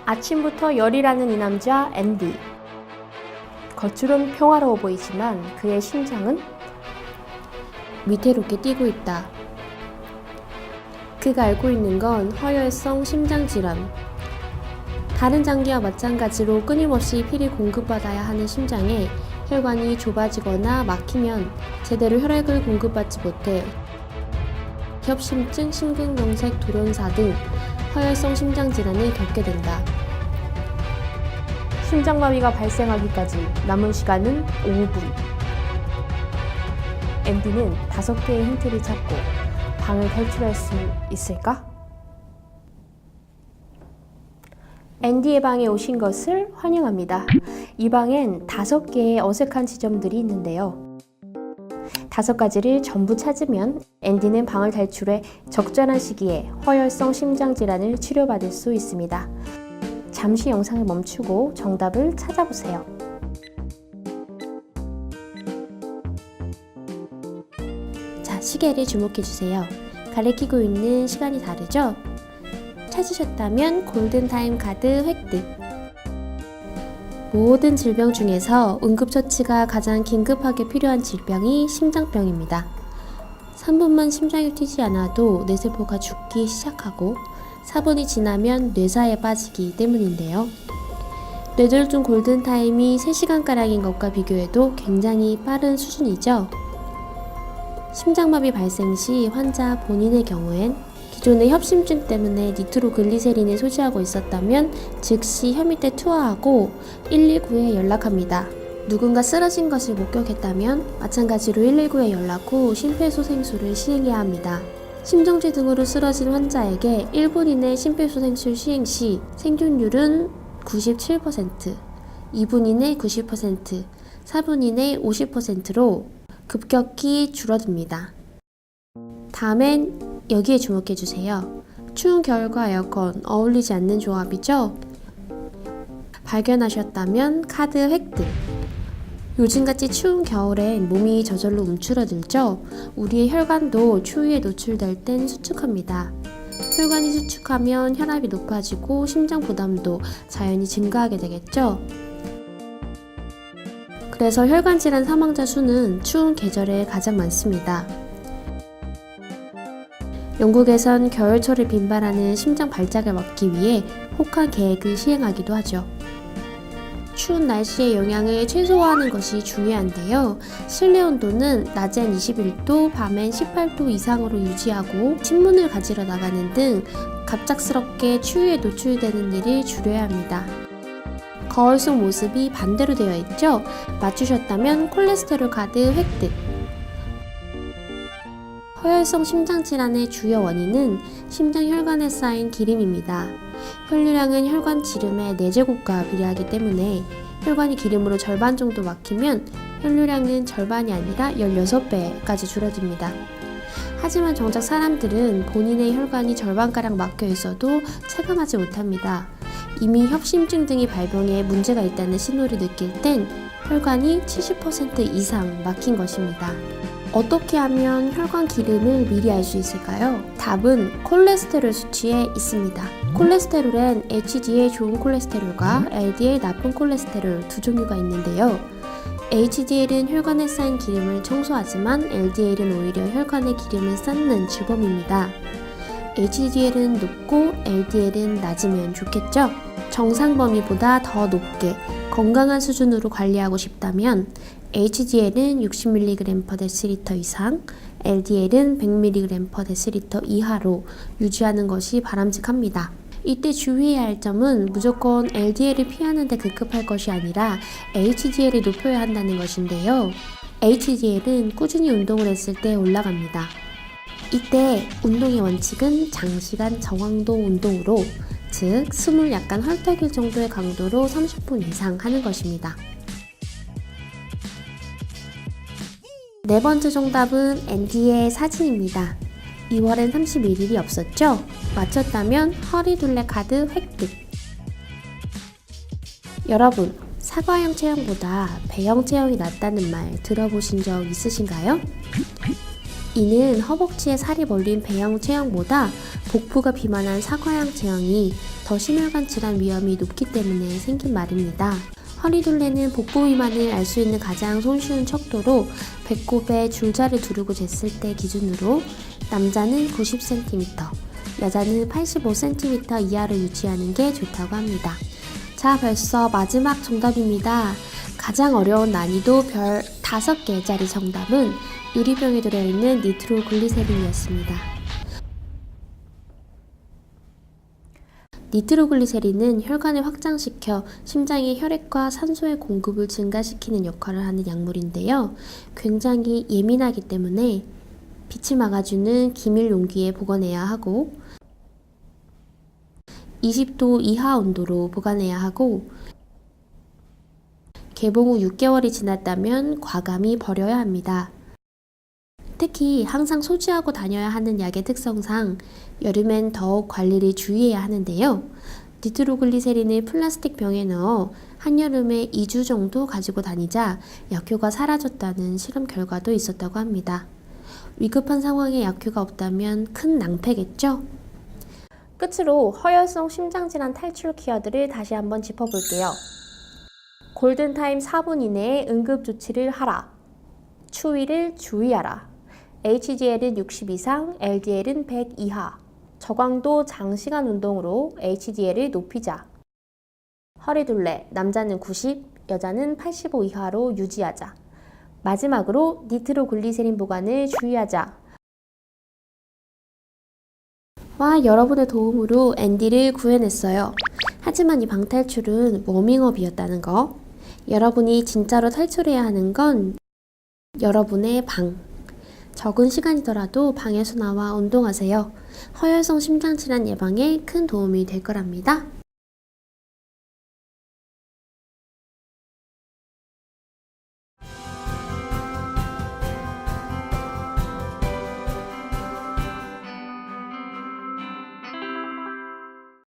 아침부터 열이라는 이 남자 앤디. 겉으론 평화로워 보이지만 그의 심장은 위태롭게 뛰고 있다. 그가 앓고 있는 건 허혈성 심장질환. 다른 장기와 마찬가지로 끊임없이 피를 공급받아야 하는 심장에 혈관이 좁아지거나 막히면 제대로 혈액을 공급받지 못해 협심증, 심근경색, 돌연사 등 허혈성 심장질환을 겪게 된다. 심장마비가 발생하기까지 남은 시간은 5분. 앤디는 5개의 힌트를 찾고 방을 탈출할 수 있을까? 앤디의 방에 오신 것을 환영합니다. 이 방엔 5개의 어색한 지점들이 있는데요. 5가지를 전부 찾으면 앤디는 방을 탈출해 적절한 시기에 허혈성 심장질환을 치료받을 수 있습니다. 잠시 영상을 멈추고 정답을 찾아보세요. 자, 시계를 주목해주세요. 가리키고 있는 시간이 다르죠? 찾으셨다면 골든타임 카드 획득. 모든 질병 중에서 응급처치가 가장 긴급하게 필요한 질병이 심장병입니다. 3분만 심장이 뛰지 않아도 뇌세포가 죽기 시작하고 4분이 지나면 뇌사에 빠지기 때문인데요. 뇌졸중 골든타임이 3시간가량인 것과 비교해도 굉장히 빠른 수준이죠. 심장마비 발생 시 환자 본인의 경우엔 기존의 협심증 때문에 니트로글리세린을 소지하고 있었다면 즉시 혀 밑에 투하하고 119에 연락합니다. 누군가 쓰러진 것을 목격했다면 마찬가지로 119에 연락 후 심폐소생술을 시행해야 합니다. 심정지 등으로 쓰러진 환자에게 1분 이내 심폐소생술 시행 시 생존율은 97%, 2분 이내 90%, 4분 이내 50%로 급격히 줄어듭니다. 다음엔 여기에 주목해주세요. 추운 겨울과 에어컨 어울리지 않는 조합이죠? 발견하셨다면 카드 획득. 요즘같이 추운 겨울엔 몸이 저절로 움츠러들죠? 우리의 혈관도 추위에 노출될 땐 수축합니다. 혈관이 수축하면 혈압이 높아지고 심장 부담도 자연히 증가하게 되겠죠? 그래서 혈관 질환 사망자 수는 추운 계절에 가장 많습니다. 영국에선 겨울철을 빈발하는 심장 발작을 막기 위해 혹한 계획을 시행하기도 하죠. 추운 날씨의 영향을 최소화하는 것이 중요한데요. 실내 온도는 낮엔 21도, 밤엔 18도 이상으로 유지하고 신문을 가지러 나가는 등 갑작스럽게 추위에 노출되는 일을 줄여야 합니다. 거울 속 모습이 반대로 되어 있죠? 맞추셨다면 콜레스테롤 카드 획득. 허혈성 심장질환의 주요 원인은 심장 혈관에 쌓인 기름입니다. 혈류량은 혈관 지름의 4제곱과 비례하기 때문에 혈관이 기름으로 절반 정도 막히면 혈류량은 절반이 아니라 16배까지 줄어듭니다. 하지만 정작 사람들은 본인의 혈관이 절반가량 막혀 있어도 체감하지 못합니다. 이미 협심증 등이 발병에 문제가 있다는 신호를 느낄 땐 혈관이 70% 이상 막힌 것입니다. 어떻게 하면 혈관 기름을 미리 알 수 있을까요? 답은 콜레스테롤 수치에 있습니다. 콜레스테롤엔 HDL 좋은 콜레스테롤과 LDL 나쁜 콜레스테롤 두 종류가 있는데요. HDL은 혈관에 쌓인 기름을 청소하지만 LDL은 오히려 혈관에 기름을 쌓는 주범입니다. HDL은 높고 LDL은 낮으면 좋겠죠? 정상 범위보다 더 높게 건강한 수준으로 관리하고 싶다면 HDL은 60mg/dL 이상, LDL은 100mg/dL 이하로 유지하는 것이 바람직합니다. 이때 주의해야 할 점은 무조건 LDL을 피하는 데 급급할 것이 아니라 HDL을 높여야 한다는 것인데요. HDL은 꾸준히 운동을 했을 때 올라갑니다. 이때 운동의 원칙은 장시간 저강도 운동으로, 즉 숨을 약간 헐떡일 정도의 강도로 30분 이상 하는 것입니다. 네 번째 정답은 앤디의 사진입니다. 2월엔 31일이 없었죠? 맞췄다면 허리둘레 카드 획득. 여러분, 사과형 체형보다 배형 체형이 낫다는 말 들어보신 적 있으신가요? 이는 허벅지에 살이 몰린 배형 체형보다 복부가 비만한 사과형 체형이 더 심혈관 질환 위험이 높기 때문에 생긴 말입니다. 허리둘레는 복부 비만을 알 수 있는 가장 손쉬운 척도로 배꼽에 줄자를 두르고 쟀을 때 기준으로 남자는 90cm, 여자는 85cm 이하를 유지하는 게 좋다고 합니다. 자, 벌써 마지막 정답입니다. 가장 어려운 난이도 별 5개짜리 정답은 유리병에 들어있는 니트로글리세린이었습니다. 니트로글리세린은 혈관을 확장시켜 심장의 혈액과 산소의 공급을 증가시키는 역할을 하는 약물인데요. 굉장히 예민하기 때문에 빛을 막아주는 기밀 용기에 보관해야 하고 20도 이하 온도로 보관해야 하고 개봉 후 6개월이 지났다면 과감히 버려야 합니다. 특히 항상 소지하고 다녀야 하는 약의 특성상 여름엔 더욱 관리를 주의해야 하는데요. 니트로글리세린을 플라스틱 병에 넣어 한여름에 2주 정도 가지고 다니자 약효가 사라졌다는 실험 결과도 있었다고 합니다. 위급한 상황에 약효가 없다면 큰 낭패겠죠? 끝으로 허혈성 심장질환 탈출 키워드를 다시 한번 짚어볼게요. 골든타임 4분 이내에 응급조치를 하라. 추위를 주의하라. HDL은 60 이상, LDL은 100 이하. 저강도 장시간 운동으로 HDL을 높이자. 허리둘레, 남자는 90, 여자는 85 이하로 유지하자. 마지막으로 니트로글리세린 보관을 주의하자. 와, 여러분의 도움으로 앤디를 구해냈어요. 하지만 이 방탈출은 워밍업이었다는 거. 여러분이 진짜로 탈출해야 하는 건 여러분의 방. 적은 시간이더라도 방에서 나와 운동하세요. 허혈성 심장질환 예방에 큰 도움이 될 거랍니다.